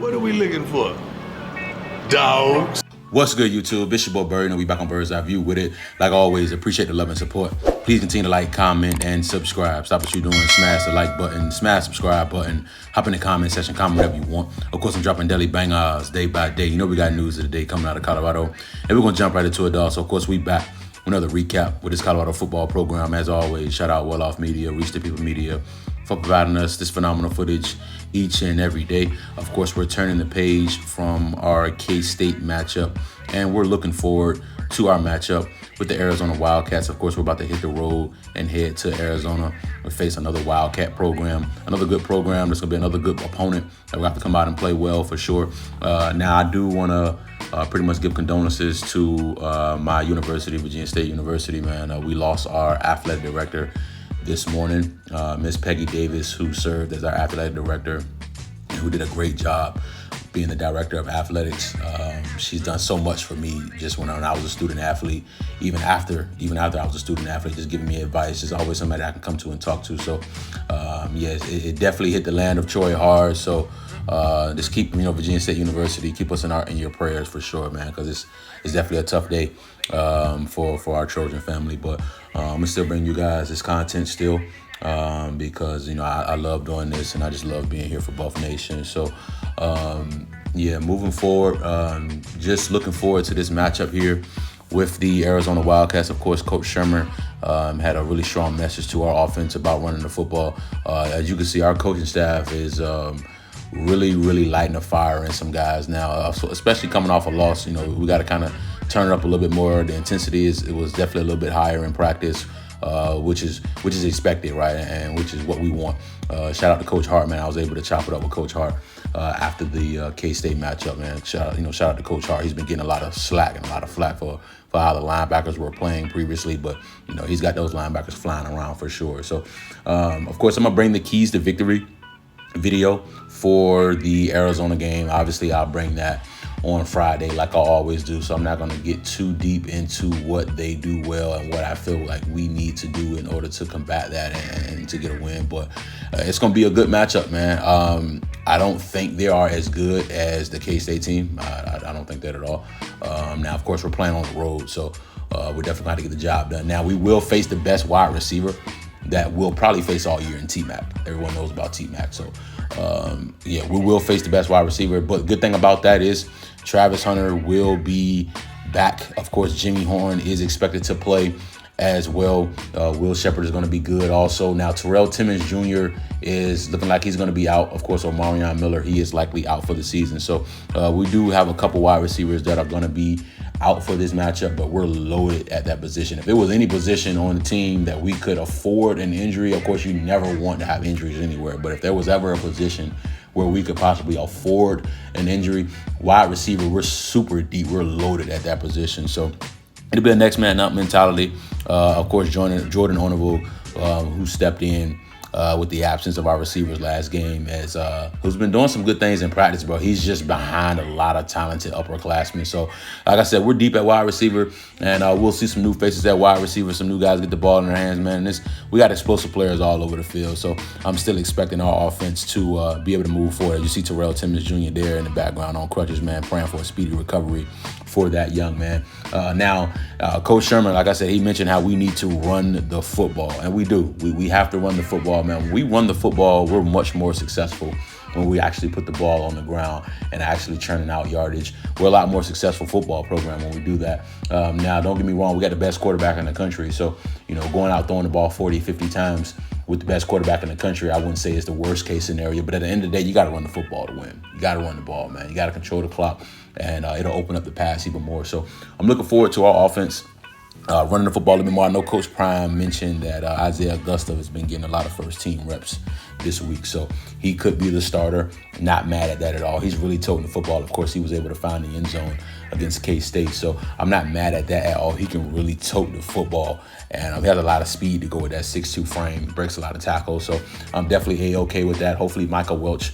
What are we looking for? Dogs. What's good, YouTube? It's your boy Bird, and we back on Bird's Eye View with it. Like always, appreciate the love and support. Please continue to like, comment, and subscribe. Stop what you're doing. Smash the like button, smash the subscribe button. Hop in the comment section, comment whatever you want. Of course, I'm dropping daily bangers day by day. You know we got news of the day coming out of Colorado. And we're going to jump right into it, dog. So, of course, we back with another recap with this Colorado football program. As always, shout out Well Off Media, Reach the People Media, for providing us this phenomenal footage each and every day. Of course, we're turning the page from our K-State matchup, and we're looking forward to our matchup with the Arizona Wildcats. Of course, we're about to hit the road and head to Arizona. We face another Wildcat program, another good program. There's going to be another good opponent that we have to come out and play well for sure. Now, I do want to pretty much give condolences to my university, Virginia State University, man. We lost our athletic director this morning, Miss Peggy Davis, who served as our athletic director and who did a great job being the director of athletics. She's done so much for me just when I was a student athlete, even after I was a student athlete, just giving me advice. There's always somebody I can come to and talk to. So, yes, it definitely hit the land of Troy hard. So, just keep, Virginia State University, keep us in your prayers for sure, man, because it's definitely a tough day for our Trojan family. But I'm gonna still bring you guys this content still because I love doing this and I just love being here for both nations. So moving forward, just looking forward to this matchup here with the Arizona Wildcats. Of course, Coach Shermer had a really strong message to our offense about running the football. As you can see, our coaching staff is really lighting a fire in some guys now, so especially coming off a loss. We got to kind of turn it up a little bit more. The intensity was definitely a little bit higher in practice, which is expected, right? And which is what we want. Shout out to Coach Hart, man. I was able to chop it up with Coach Hart after the K-State matchup, man. Shout out to Coach Hart. He's been getting a lot of slack and a lot of flack for how the linebackers were playing previously, but he's got those linebackers flying around for sure. So, of course, I'm gonna bring the keys to victory video for the Arizona game. Obviously, I'll bring that on Friday like I always do, so I'm not going to get too deep into what they do well and what I feel like we need to do in order to combat that and to get a win. But it's going to be a good matchup, man. I don't think they are as good as the K-State team. I don't think that at all. Now, of course, we're playing on the road, so we're definitely going to have to get the job done. Now, we will face the best wide receiver that we'll probably face all year in T-Mac. Everyone knows about T-Mac. So, we will face the best wide receiver. But good thing about that is Travis Hunter will be back. Of course, Jimmy Horn is expected to play as well. Will Shepard is going to be good also. Now, Terrell Timmons Jr. is looking like he's going to be out. Of course, Omarion Miller, he is likely out for the season. So we do have a couple wide receivers that are going to be out for this matchup, but we're loaded at that position. If it was any position on the team that we could afford an injury, of course, you never want to have injuries anywhere. But if there was ever a position where we could possibly afford an injury, wide receiver, we're super deep. We're loaded at that position. So it'll be a next man up mentality. Of course, Jordan Honorable, who stepped in with the absence of our receivers last game, who's been doing some good things in practice, bro. He's just behind a lot of talented upperclassmen. So, like I said, we're deep at wide receiver, and we'll see some new faces at wide receiver. Some new guys get the ball in their hands, man. We got explosive players all over the field. So I'm still expecting our offense to be able to move forward. You see Terrell Timmons Jr. there in the background on crutches, man, praying for a speedy recovery for that young man. Coach Sherman, like I said, he mentioned how we need to run the football, and we do. We have to run the football, man. When we run the football, we're much more successful when we actually put the ball on the ground and actually churning out yardage. We're a lot more successful football program when we do that. Now, don't get me wrong, we got the best quarterback in the country. So, going out throwing the ball 40, 50 times with the best quarterback in the country, I wouldn't say is the worst case scenario. But at the end of the day, you got to run the football to win. You got to run the ball, man. You got to control the clock, and it'll open up the pass even more. So I'm looking forward to our offense running the football a little bit more. I know Coach Prime mentioned that Isaiah Gustav has been getting a lot of first-team reps this week, so he could be the starter. Not mad at that at all. He's really toting the football. Of course, he was able to find the end zone against K-State, so I'm not mad at that at all. He can really tote the football, and he has a lot of speed to go with that 6'2" frame. Breaks a lot of tackles, so I'm definitely A-okay with that. Hopefully, Michael Welch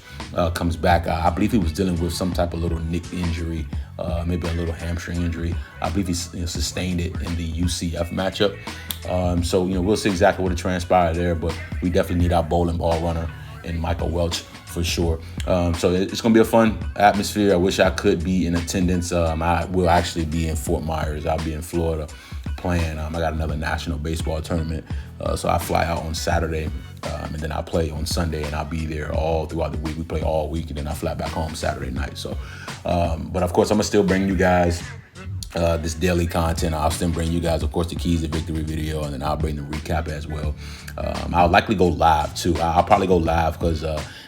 comes back. I believe he was dealing with some type of little nick injury, maybe a little hamstring injury. I believe he sustained it in the UCF matchup. So we'll see exactly what transpired there, but we definitely need our bowling ball runner and Michael Welch for sure. So it's going to be a fun atmosphere. I wish I could be in attendance. I will actually be in Fort Myers. I'll be in Florida playing. I got another national baseball tournament. So I fly out on Saturday, and then I play on Sunday, and I'll be there all throughout the week. We play all week, and then I fly back home Saturday night. So, but of course, I'm going to still bring you guys this daily content. I'll still bring you guys, of course, the keys to victory video, and then I'll bring the recap as well. I'll likely go live too. I'll probably go live because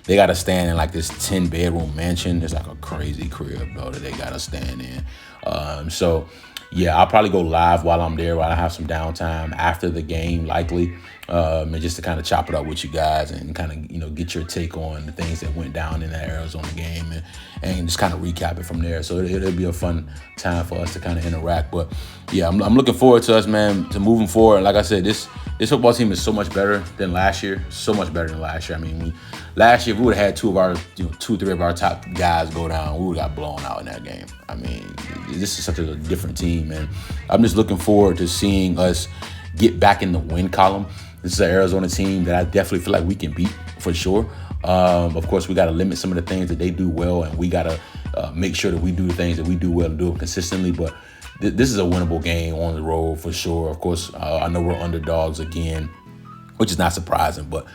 they got to stand in like this 10-bedroom mansion. It's like a crazy crib, bro, that they got to stand in. So yeah, I'll probably go live while I'm there, while I have some downtime after the game, likely, and just to kind of chop it up with you guys and kind of, get your take on the things that went down in that Arizona game and just kind of recap it from there. So it'll be a fun time for us to kind of interact. But yeah, I'm looking forward to us, man, to moving forward. Like I said, this football team is so much better than last year. So much better than last year. I mean, last year, if we would have had two, three of our top guys go down, we would have got blown out in that game. I mean, this is such a different team, man. I'm just looking forward to seeing us get back in the win column. This is an Arizona team that I definitely feel like we can beat for sure. Of course, we got to limit some of the things that they do well, and we got to make sure that we do the things that we do well and do it consistently. But this is a winnable game on the road for sure. Of course, I know we're underdogs again, which is not surprising, but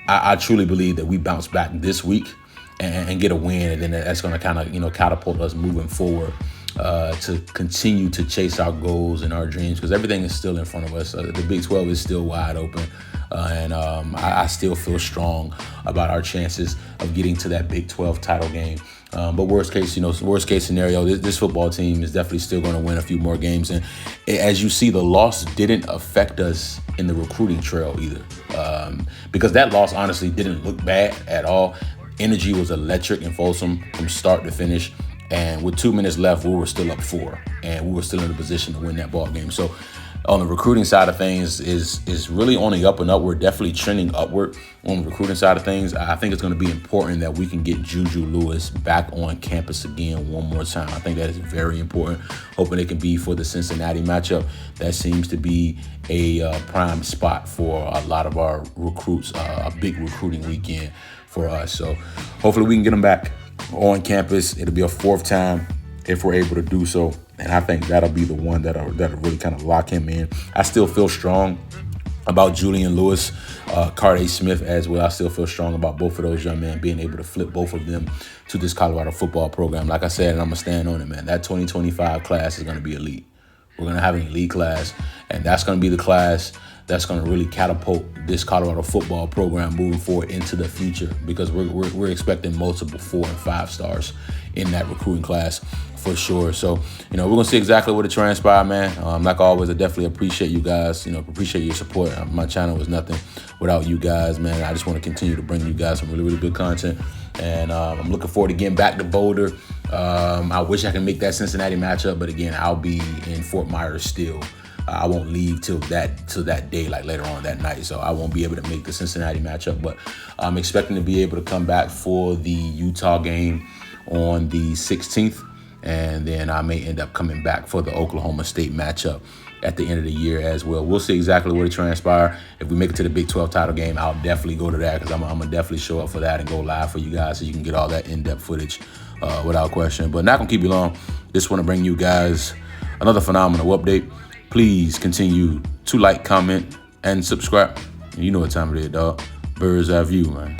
I truly believe that we bounce back this week and get a win, and then that's going to kind of catapult us moving forward to continue to chase our goals and our dreams, because everything is still in front of us. The Big 12 is still wide open, and I still feel strong about our chances of getting to that Big 12 title game. But worst case scenario, this football team is definitely still going to win a few more games. And as you see, the loss didn't affect us in the recruiting trail either, because that loss honestly didn't look bad at all. Energy was electric in Folsom from start to finish. And with 2 minutes left, we were still up 4, and we were still in a position to win that ball game. So on the recruiting side of things is really on the up and up. We're definitely trending upward on the recruiting side of things. I think it's going to be important that we can get Juju Lewis back on campus again one more time. I think that is very important. Hoping it can be for the Cincinnati matchup. That seems to be a prime spot for a lot of our recruits, a big recruiting weekend for us. So hopefully we can get them back on campus. It'll be a 4th time if we're able to do so, and I think that'll be the one that'll really kind of lock him in. I still feel strong about Julian Lewis, Carday Smith as well. I still feel strong about both of those young men, being able to flip both of them to this Colorado football program. Like I said, and I'm gonna stand on it, man. That 2025 class is gonna be elite. We're gonna have an elite class, and that's gonna be the class that's going to really catapult this Colorado football program moving forward into the future, because we're expecting multiple 4 and 5 stars in that recruiting class for sure. So, we're going to see exactly what it transpired, man. Like always, I definitely appreciate you guys, appreciate your support. My channel was nothing without you guys, man. I just want to continue to bring you guys some really, really good content. And I'm looking forward to getting back to Boulder. I wish I could make that Cincinnati matchup, but again, I'll be in Fort Myers still. I won't leave till that day, like later on that night. So I won't be able to make the Cincinnati matchup, but I'm expecting to be able to come back for the Utah game on the 16th. And then I may end up coming back for the Oklahoma State matchup at the end of the year as well. We'll see exactly what it transpires. If we make it to the Big 12 title game, I'll definitely go to that, because I'm going to definitely show up for that and go live for you guys so you can get all that in-depth footage without question. But not going to keep you long. Just want to bring you guys another phenomenal update. Please continue to like, comment, and subscribe. You know what time it is, dog. Bird's Eye View, man.